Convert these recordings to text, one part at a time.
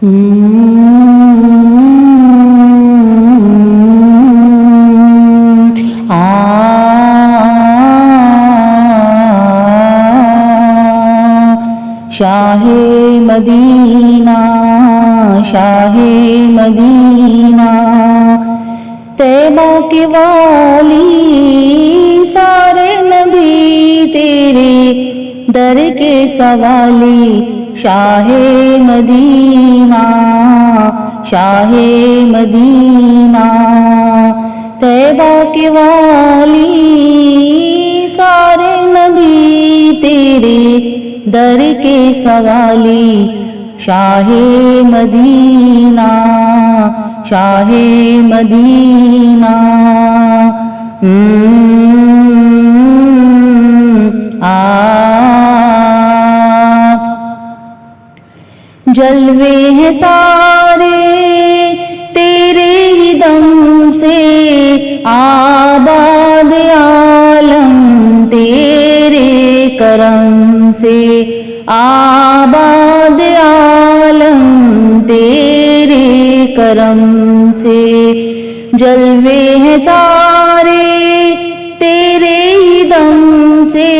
شاہ مدینہ شاہ مدینہ طیبہ کے والی سارے نبی تیرے در کے سوالی شاہ مدینہ شاہ مدینہ طیبہ کے والی سارے نبی تیرے در کے سوالی شاہ مدینہ شاہ مدینہ جلوے ہیں سارے تیرے ہی دم سے آباد عالم تیرے کرم سے آباد عالم تیرے کرم سے جلوے ہیں سارے تیرے ہی دم سے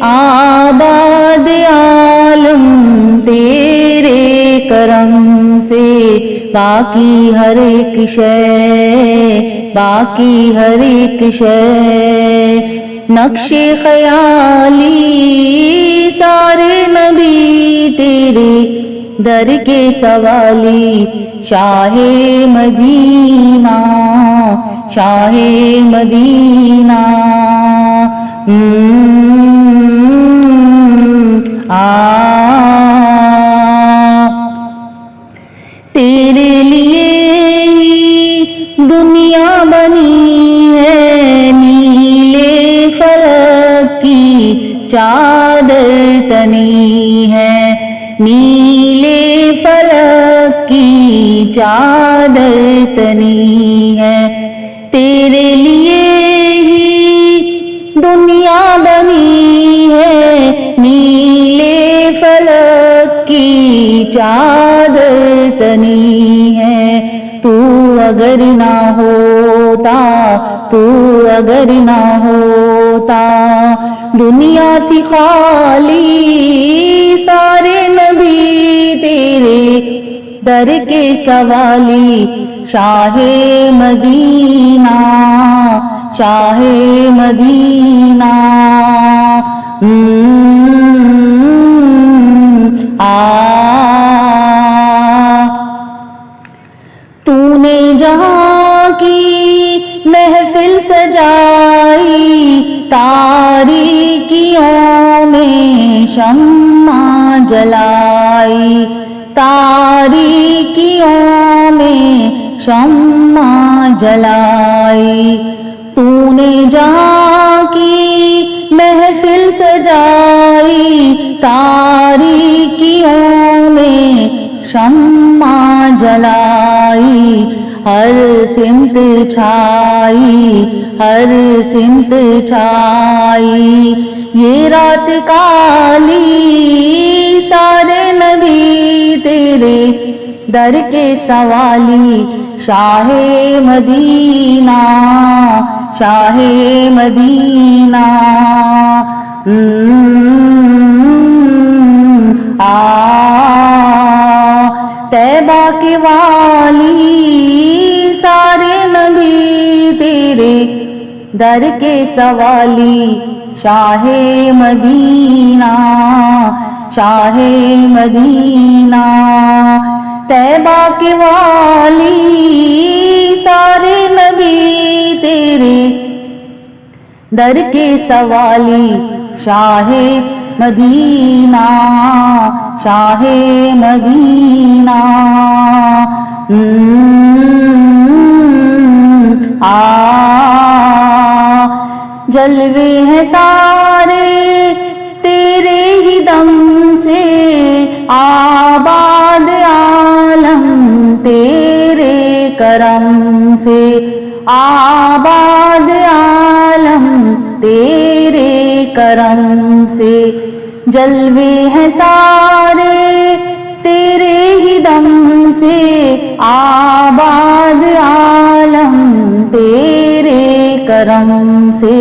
آباد عالم تیرے کرم سے باقی ہر ایک شے باقی ہر ایک شے نقش خیالی سارے نبی تیرے در کے سوالی شاہ مدینہ شاہ مدینہ تیرے لیے ہی دنیا بنی ہے نیلے فلک کی چادر تنی ہے نیلے فلک کی چادر تنی ہے تیرے لیے ہی دنیا بنی ہے نیلے فلک کی چادر تنی ہے تو اگر نہ ہوتا تو اگر نہ ہوتا دنیا تھی خالی سارے نبی تیرے در کے سوالی شاہ مدینہ شاہ مدینہ تو نے جہاں کی محفل سجائی تاریکیوں میں شمع جلائی تاریکیوں میں شمع جلائی تو نے جہاں کی محفل سجائی تاریکیوں میں شمع جلائی ہر سمت چھائی ہر سمت چھائی یہ رات کالی سارے نبی تیرے در کے سوالی شاہ مدینہ شاہ مدینہ طیبہ کے والی سارے نبی تیرے در کے سوالی شاہ مدینہ شاہ مدینہ طیبہ کے والی سارے نبی تیرے در کے سوالی شاہ مدینہ شاہ مدینہ جلوے ہیں سارے تیرے ہی دم سے آباد عالم تیرے کرم سے آباد عالم تیرے کرم سے جلوے ہیں سارے تیرے ہی کرم سے آباد عالم تیرے کرم سے،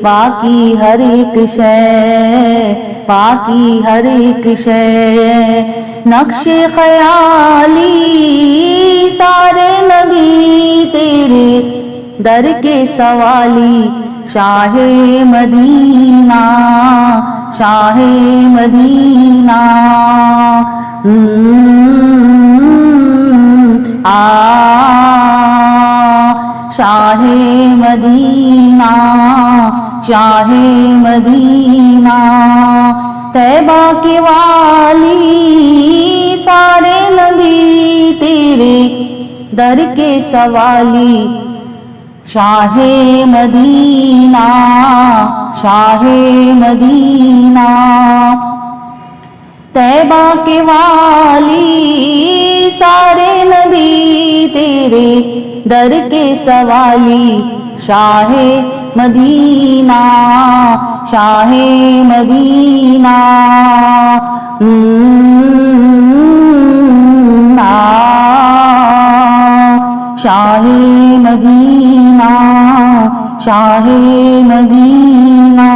باقی ہر ایک شے، باقی ہر ایک شے، نقش خیالی سارے نبی تیرے در کے سوالی، شاہ مدینہ، شاہ مدینہ، شاہ مدینہ، شاہ مدینہ، طیبہ کے والی سارے نبی تیرے در کے سوالی، شاہ مدینہ، شاہ مدینہ، طیبہ کے والی سارے نبی تیرے در کے سوالی، شاہ مدینہ، شاہ مدینہ، شاہ مدینہ، شاہ مدینہ۔